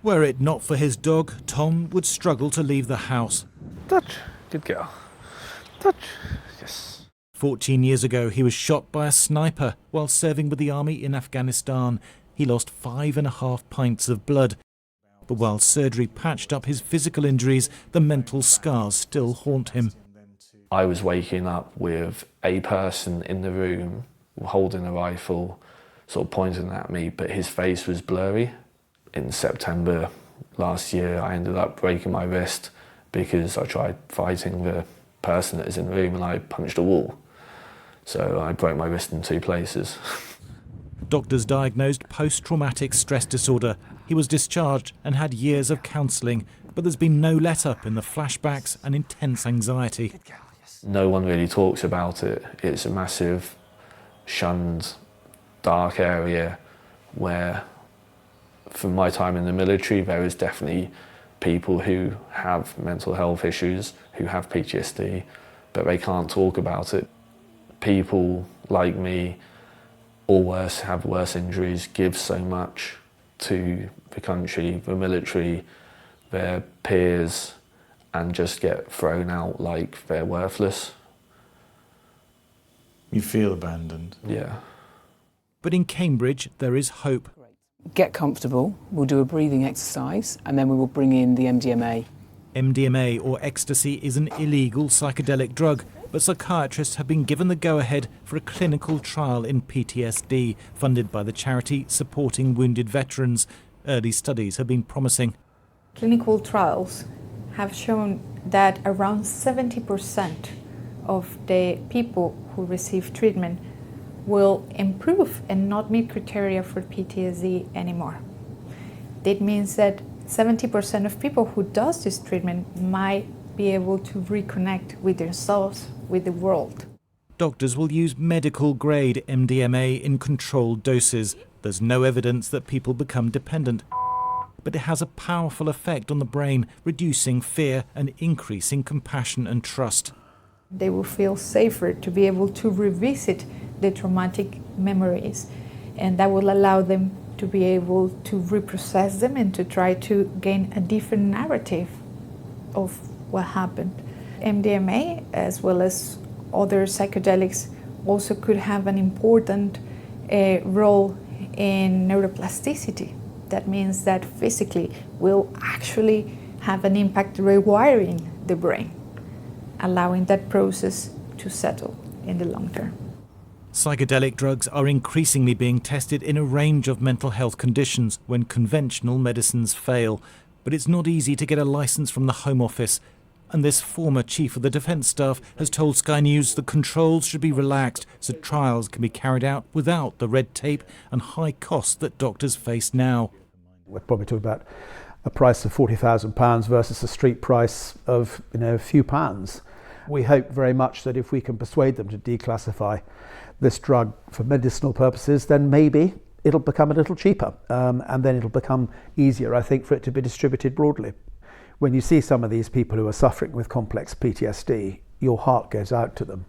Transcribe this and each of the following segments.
Were it not for his dog, Tom would struggle to leave the house. Touch. Good girl. Touch. Yes. 14 years ago, he was shot by a sniper while serving with the army in Afghanistan. He lost 5.5 pints of blood. But while surgery patched up his physical injuries, the mental scars still haunt him. I was waking up with a person in the room holding a rifle, sort of pointing at me, but his face was blurry. In September last year, I ended up breaking my wrist because I tried fighting the person that was in the room and I punched a wall. So I broke my wrist in 2 places. Doctors diagnosed post-traumatic stress disorder. He was discharged and had years of counselling, but there's been no let-up in the flashbacks and intense anxiety. No one really talks about it. It's a massive, shunned, dark area where, from my time in the military, there is definitely people who have mental health issues, who have PTSD, but they can't talk about it. People like me, or worse, have worse injuries, give so much to the country, the military, their peers, and just get thrown out like they're worthless. You feel abandoned? Yeah. But in Cambridge, there is hope. Get comfortable, we'll do a breathing exercise, and then we will bring in the MDMA. MDMA, or ecstasy, is an illegal psychedelic drug, but psychiatrists have been given the go-ahead for a clinical trial in PTSD, funded by the charity supporting wounded veterans. Early studies have been promising. Clinical trials have shown that around 70% of the people who receive treatment will improve and not meet criteria for PTSD anymore. That means that 70% of people who does this treatment might be able to reconnect with themselves, with the world. Doctors will use medical-grade MDMA in controlled doses. There's no evidence that people become dependent. But it has a powerful effect on the brain, reducing fear and increasing compassion and trust. They will feel safer to be able to revisit the traumatic memories, and that will allow them to be able to reprocess them and to try to gain a different narrative of what happened. MDMA, as well as other psychedelics, also could have an important role in neuroplasticity. That means that physically we'll actually have an impact rewiring the brain, allowing that process to settle in the long term. Psychedelic drugs are increasingly being tested in a range of mental health conditions when conventional medicines fail. But it's not easy to get a licence from the Home Office. And this former Chief of the Defence Staff has told Sky News the controls should be relaxed so trials can be carried out without the red tape and high costs that doctors face now. We're probably talking about a price of £40,000 versus a street price of a few pounds. We hope very much that if we can persuade them to declassify this drug for medicinal purposes, then maybe it'll become a little cheaper, and then it'll become easier, I think, for it to be distributed broadly. When you see some of these people who are suffering with complex PTSD, your heart goes out to them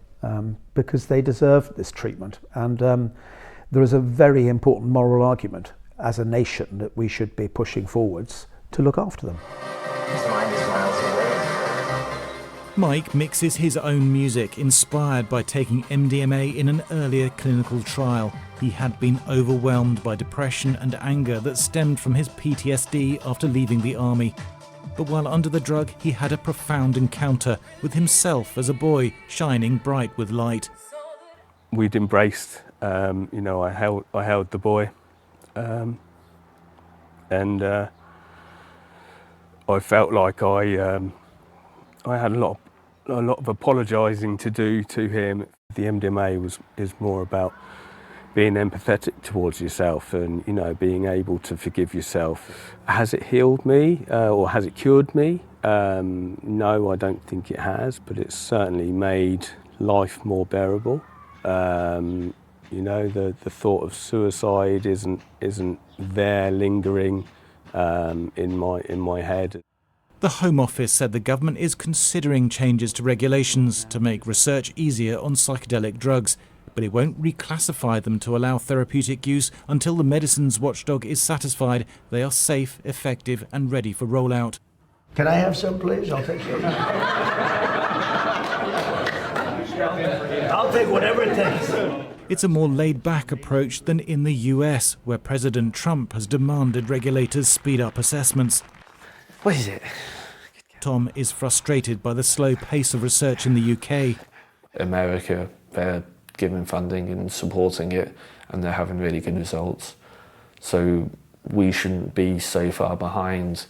because they deserve this treatment. And there is a very important moral argument as a nation that we should be pushing forwards to look after them. His mind is miles away. Mike mixes his own music, inspired by taking MDMA in an earlier clinical trial. He had been overwhelmed by depression and anger that stemmed from his PTSD after leaving the army. But while under the drug, he had a profound encounter with himself as a boy, shining bright with light. We'd embraced, I held the boy, and I felt like I had a lot of apologising to do to him. The MDMA is more about being empathetic towards yourself and being able to forgive yourself. Has it healed me or has it cured me? No, I don't think it has, but it's certainly made life more bearable. The thought of suicide isn't there lingering in my head. The Home Office said the government is considering changes to regulations to make research easier on psychedelic drugs. but it won't reclassify them to allow therapeutic use until the medicines watchdog is satisfied they are safe, effective and ready for rollout. Can I have some, please? I'll take some. I'll take whatever it takes. It's a more laid-back approach than in the US, where President Trump has demanded regulators speed up assessments. What is it? Tom is frustrated by the slow pace of research in the UK. America, they're giving funding and supporting it, and they're having really good results. So we shouldn't be so far behind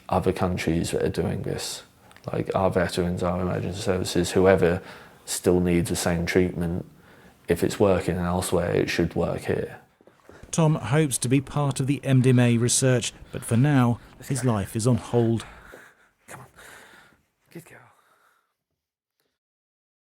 other countries that are doing this. Like our veterans, our emergency services, whoever still needs the same treatment. If it's working elsewhere, it should work here. Tom hopes to be part of the MDMA research, but for now, his life is on hold.